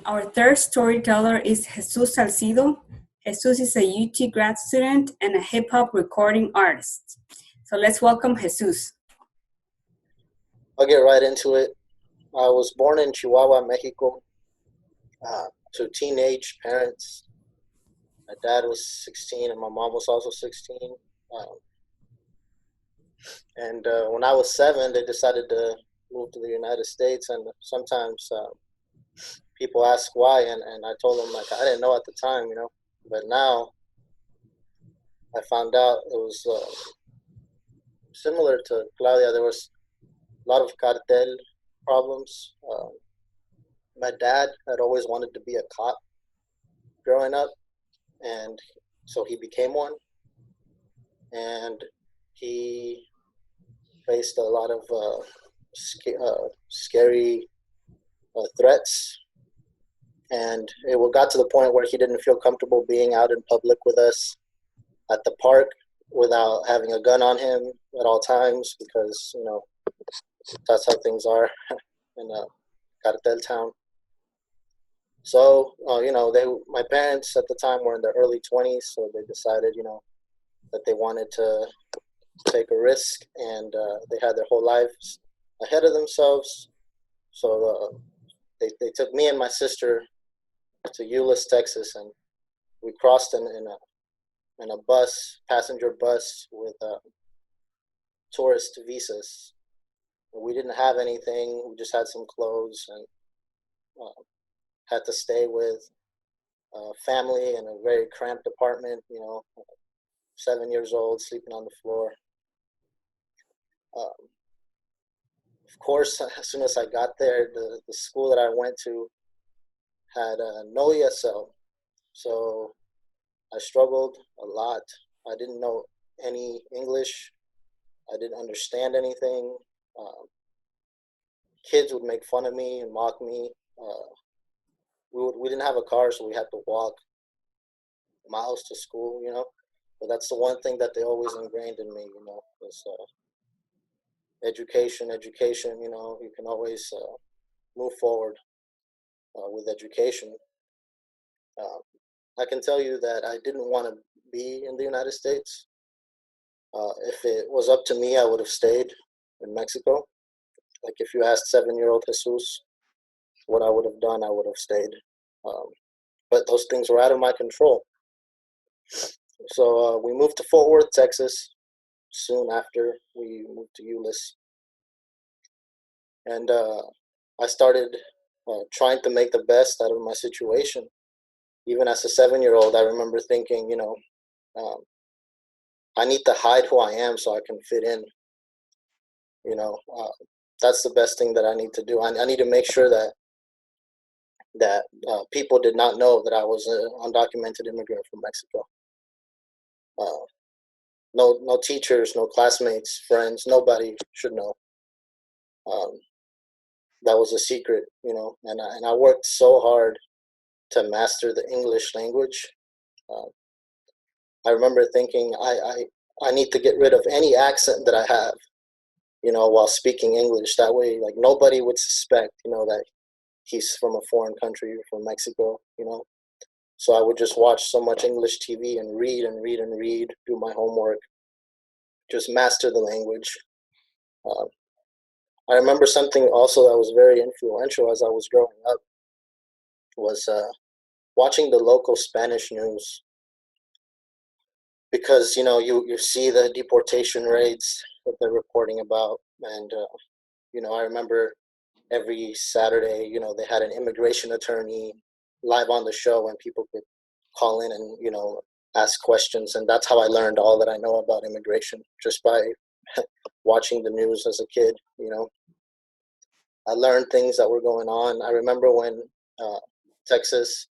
Our third storyteller is Jesus Salcido. Jesus is a UT grad student and a hip hop recording artist. So let's welcome Jesus. I'll get right into it. I was born in Chihuahua, Mexico, to teenage parents. My dad was 16 and my mom was also 16. Um, and when I was 7, they decided to move to the United States. And sometimes people ask why, and I told them, like, I didn't know at the time. But now I found out it was similar to Claudia. There was a lot of cartel problems. My dad had always wanted to be a cop growing up, and so he became one, and he faced a lot of scary threats, and it got to the point where he didn't feel comfortable being out in public with us at the park without having a gun on him at all times, because that's how things are in a cartel town. So my parents at the time were in their early 20s, so they decided that they wanted to take a risk, and they had their whole lives ahead of themselves. So they took me and my sister to Euless, Texas, and we crossed in a bus, passenger bus with tourist visas. We didn't have anything. We just had some clothes, and had to stay with family in a very cramped apartment. 7 years old, sleeping on the floor. Of course, as soon as I got there, the school that I went to had no ESL, so I struggled a lot. I didn't know any English. I didn't understand anything. Kids would make fun of me and mock me. We didn't have a car, so we had to walk miles to school. But that's the one thing that they always ingrained in me. Was education. You can always move forward with education. I can tell you that I didn't want to be in the United States. If it was up to me, I would have stayed in Mexico. Like, if you asked 7-year-old Jesus what I would have done, I would have stayed. But those things were out of my control. So we moved to Fort Worth, Texas, soon after we moved to Euless. And I started trying to make the best out of my situation. Even as a 7-year-old, I remember thinking, I need to hide who I am so I can fit in. That's the best thing that I need to do. I need to make sure that people did not know that I was an undocumented immigrant from Mexico. No teachers, no classmates, friends, nobody should know. That was a secret, and I worked so hard to master the English language. I remember thinking I need to get rid of any accent that I have, while speaking English. That way, like, nobody would suspect, that he's from a foreign country, from Mexico, So I would just watch so much English TV and read and read and read, do my homework, just master the language. I remember something also that was very influential as I was growing up was watching the local Spanish news, because you see the deportation rates that they're reporting about, and I remember every Saturday, they had an immigration attorney live on the show, and people could call in and ask questions, and that's how I learned all that I know about immigration, just by watching the news as a kid. I learned things that were going on. I remember when Texas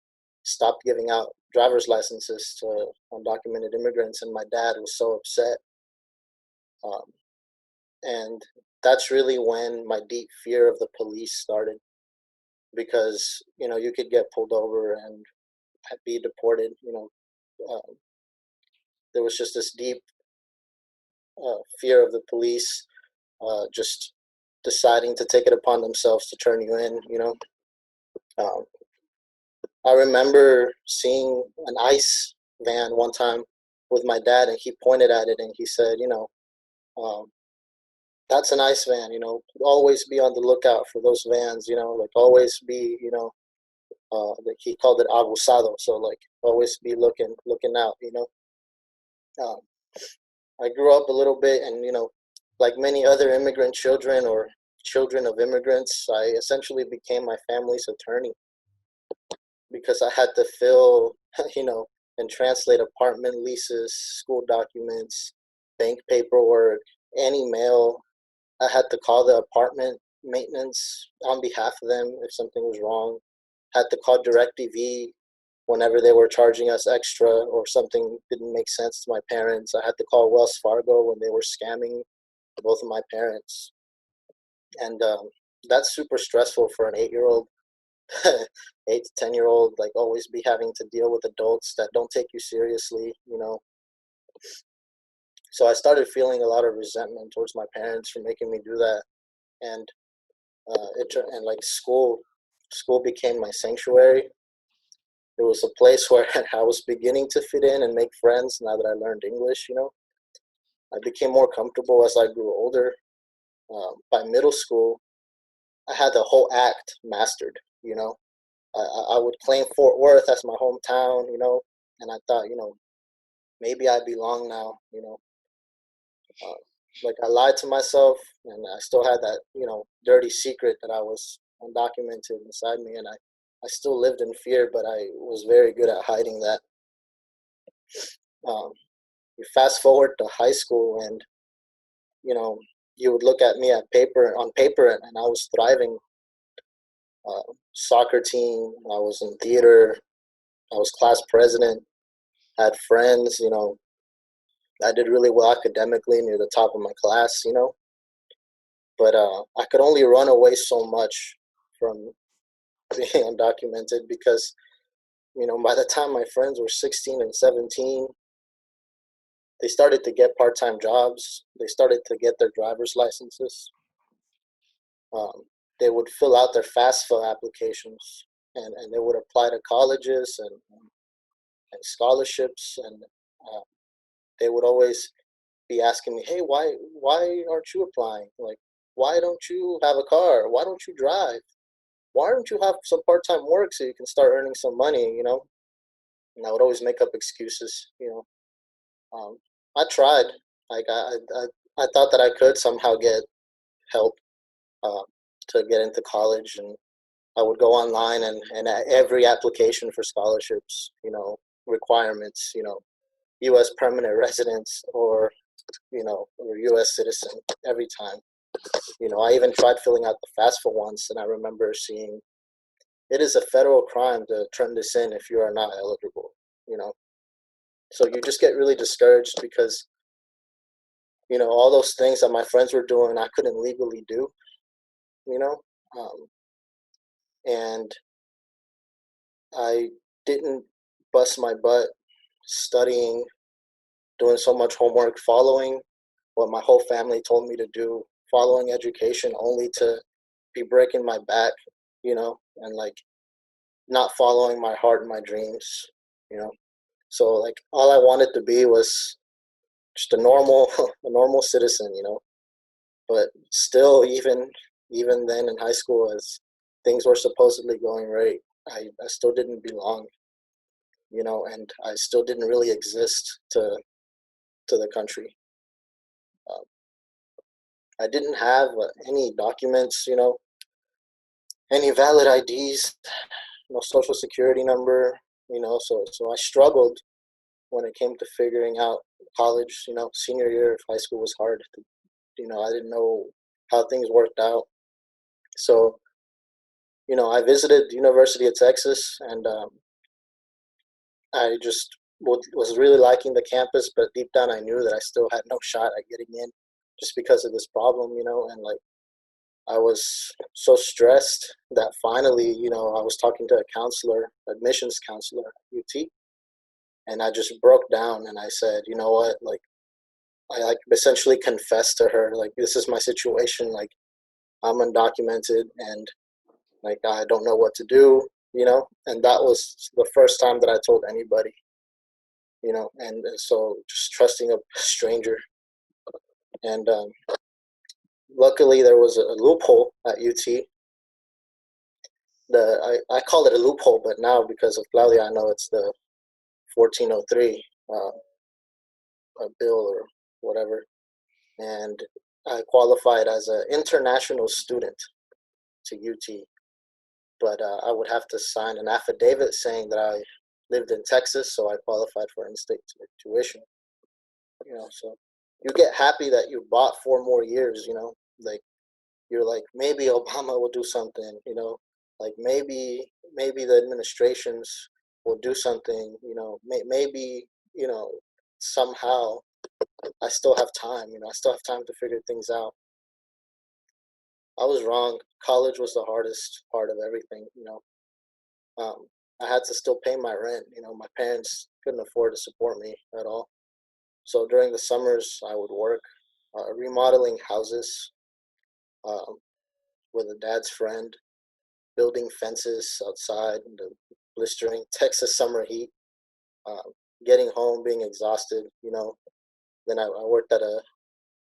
stopped giving out driver's licenses to undocumented immigrants, and my dad was so upset. And that's really when my deep fear of the police started, because you could get pulled over and be deported. There was just this deep fear of the police, just deciding to take it upon themselves to turn you in. I remember seeing an ICE van one time with my dad, and he pointed at it and he said, um, that's an ICE van, always be on the lookout for those vans, like always be, like he called it abusado. So like always be looking out, Um, I grew up a little bit, and like many other immigrant children or children of immigrants, I essentially became my family's attorney because I had to fill, you know, and translate apartment leases, school documents, bank paperwork, any mail. I had to call the apartment maintenance on behalf of them if something was wrong. Had to call DirecTV whenever they were charging us extra or something didn't make sense to my parents. I had to call Wells Fargo when they were scamming both of my parents. And that's super stressful for an 8-year-old, 8 to 10-year-old, like always be having to deal with adults that don't take you seriously. So I started feeling a lot of resentment towards my parents for making me do that. And and like school became my sanctuary. It was a place where I was beginning to fit in and make friends now that I learned English. I became more comfortable as I grew older. By middle school, I had the whole act mastered. I would claim Fort Worth as my hometown, and I thought, maybe I belong now. Uh, like I lied to myself, and I still had that, dirty secret that I was undocumented inside me, and I still lived in fear, but I was very good at hiding that. Um, you fast forward to high school, and you know, you would look at me on paper, and I was thriving. Soccer team, I was in theater, I was class president, had friends. I did really well academically, near the top of my class. But I could only run away so much from being undocumented because, by the time my friends were 16 and 17, they started to get part-time jobs. They started to get their driver's licenses. Um, they would fill out their FAFSA applications, and they would apply to colleges and scholarships. And uh, they would always be asking me, hey, why aren't you applying? Like, why don't you have a car? Why don't you drive? Why don't you have some part-time work so you can start earning some money? And I would always make up excuses. Um, I tried. Like I thought that I could somehow get help uh, to get into college, and I would go online and every application for scholarships, requirements, U.S. permanent residence or U.S. citizen every time. I even tried filling out the FAFSA once, and I remember seeing it is a federal crime to turn this in if you are not eligible. You know, so you just get really discouraged because all those things that my friends were doing, I couldn't legally do. You know, um, and I didn't bust my butt studying, doing so much homework, following what my whole family told me to do, following education only to be breaking my back, and like not following my heart and my dreams. So like all I wanted to be was just a normal a normal citizen. But still, even then in high school, as things were supposedly going right, I still didn't belong, and I still didn't really exist to the country. Um, I didn't have any documents, any valid IDs, no social security number. So I struggled when it came to figuring out college. Senior year of high school was hard. I didn't know how things worked out. So I visited the University of Texas, and I just was really liking the campus, but deep down I knew that I still had no shot at getting in just because of this problem, and like I was so stressed that finally, I was talking to a counselor, admissions counselor at UT, and I just broke down and I said, you know what, like I like essentially confessed to her, like this is my situation, like I'm undocumented and like I don't know what to do. and that was the first time that I told anybody, and so just trusting a stranger. And luckily there was a loophole at UT. I call it a loophole, but now because of Claudia, I know it's the 1403 a bill or whatever, and I qualified as an international student to UT, but I would have to sign an affidavit saying that I lived in Texas, so I qualified for in-state tuition. So you get happy that you bought 4 more years. Like you're like, maybe Obama will do something. Like maybe the administrations will do something. Maybe somehow I still have time. I still have time to figure things out. I was wrong. College was the hardest part of everything. Um, I had to still pay my rent. My parents couldn't afford to support me at all. So during the summers, I would work remodeling houses um, with a dad's friend, building fences outside in the blistering Texas summer heat, um, getting home, being exhausted. Then I worked at a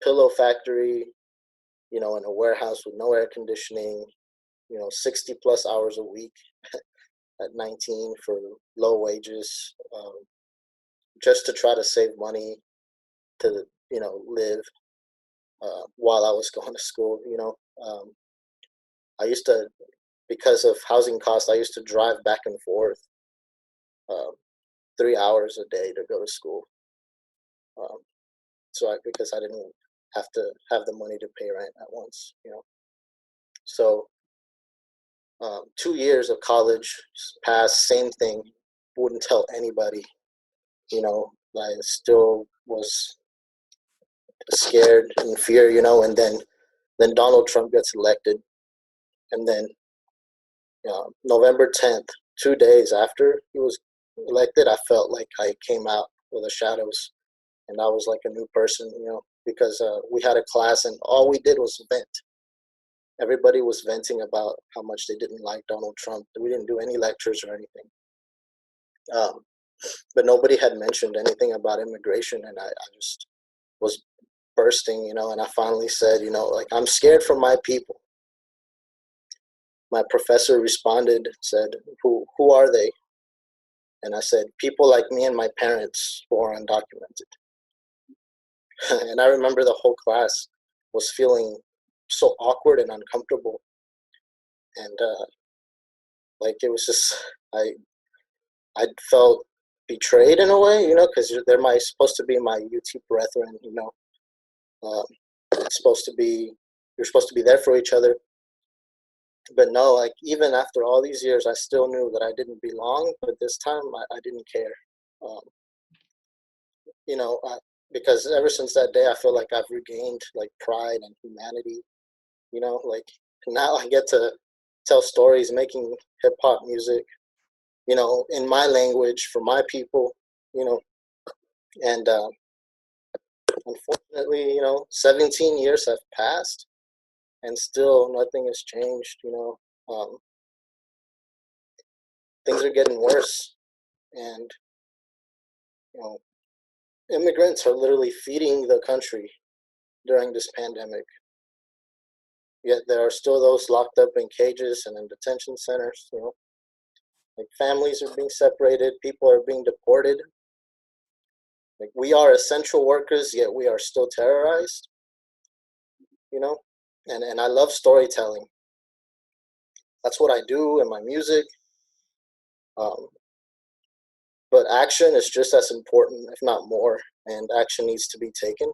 pillow factory, in a warehouse with no air conditioning, 60 plus hours a week at 19 for low wages, just to try to save money to, live while I was going to school. I used to, because of housing costs, I used to drive back and forth um, 3 hours a day to go to school. Um, because I didn't have to have the money to pay rent at once. So 2 years of college passed, same thing. Wouldn't tell anybody. I still was scared and fear. And then Donald Trump gets elected, and then November 10th, 2 days after he was elected, I felt like I came out of the shadows, and I was like a new person. Because we had a class, and all we did was vent. Everybody was venting about how much they didn't like Donald Trump. We didn't do any lectures or anything. But nobody had mentioned anything about immigration, and I just was bursting, and I finally said, like, I'm scared for my people. My professor responded, said, who are they? And I said, people like me and my parents who are undocumented. And I remember the whole class was feeling so awkward and uncomfortable. And like it was just, I felt betrayed in a way, because they're supposed to be my UT brethren, supposed to be, you're supposed to be there for each other. But no, like even after all these years, I still knew that I didn't belong. But this time, I didn't care. Um, you know, I, because ever since that day, I feel like I've regained like pride and humanity. Like now I get to tell stories, making hip hop music, in my language for my people, and unfortunately, 17 years have passed, and still nothing has changed. Things are getting worse, and you know, immigrants are literally feeding the country during this pandemic. Yet there are still those locked up in cages and in detention centers. Like families are being separated, people are being deported. Like we are essential workers, yet we are still terrorized. You know, and I love storytelling. That's what I do in my music. Um, but action is just as important, if not more, and action needs to be taken.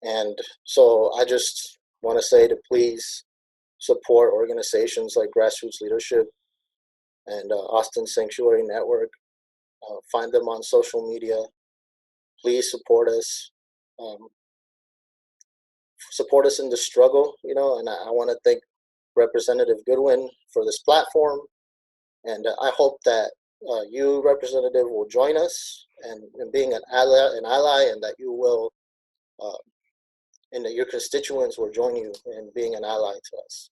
And so I just want to say to please support organizations like Grassroots Leadership and Austin Sanctuary Network. Find them on social media. Please support us. Support us in the struggle, and I want to thank Representative Goodwin for this platform. And I hope that you, Representative, will join us and being an ally, and that you will, and that your constituents will join you in being an ally to us.